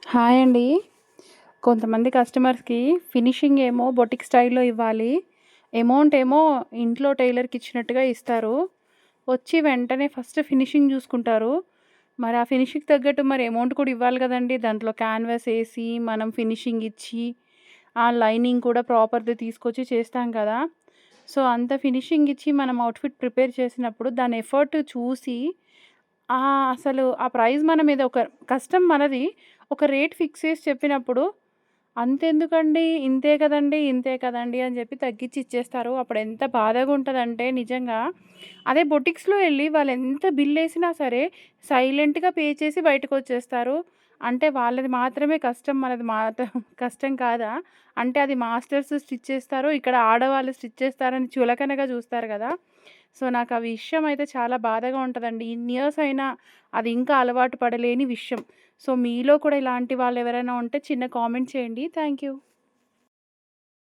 Hi అండి. కొంతమంది కస్టమర్స్‌కి ఫినిషింగ్ ఏమో బొటిక్ స్టైల్‌లో ఇవ్వాలి. అమౌంట్ ఏమో ఇంట్లో టైలర్‌కి ఇచ్చినట్టుగా ఇస్తారు. వచ్చి వెంటనే ఫస్ట్ ఫినిషింగ్ జూసుకుంటారు. మరి ఆ ఫినిషింగ్‌కి తగ్గట్టు మరి అమౌంట్ కూడా ఇవ్వాలి గదండీ! దాంట్లో క్యాన్వాస్ ఏసి, మనం ఫినిషింగ్ ఇచ్చి, ఆ లైనింగ్ కూడా ప్రాపర్‌ది తీసుకొచ్చి చేస్తాం కదా! సో, అంత ఫినిషింగ్ ఇచ్చి మనం అవుట్‌ఫిట్ ప్రిపేర్ చేసినప్పుడు దాని ఎఫర్ట్ చూసి అసలు ఆ ప్రైస్ మన మీద ఒక కష్టం మనది. ఒక రేట్ ఫిక్స్ చేసి చెప్పినప్పుడు, అంతెందుకండి, ఇంతే కదండీ, ఇంతే కదండీ అని చెప్పి తగ్గించి ఇచ్చేస్తారు. అప్పుడు ఎంత బాధగా ఉంటదంటే నిజంగా. అదే బొటిక్స్‌లో ఎళ్లి వాళ్ళెంత బిల్లేసినా సరే సైలెంట్‌గా పే చేసి బయటకొచ్చేస్తారు. అంటే వాళ్ళది మాత్రమే కష్టం, మనది కష్టం కాదా? అంటే అది మాస్టర్స్ స్టిచ్ చేస్తారు, ఇక్కడ ఆడవాళ్ళు స్టిచ్ చేస్తారని చులకనగా చూస్తారు గదా! సో, నాకు ఆ విషయం అయితే చాలా బాధగా ఉంటదండి. ఇన్ని ఇయర్స్ అయినా అది ఇంకా అలవాటు పడలేని విషయం. సో, మీలో కూడా ఇలాంటి వాళ్ళెవరైనా ఉంటే చిన్న కామెంట్ చేయండి. Thank you.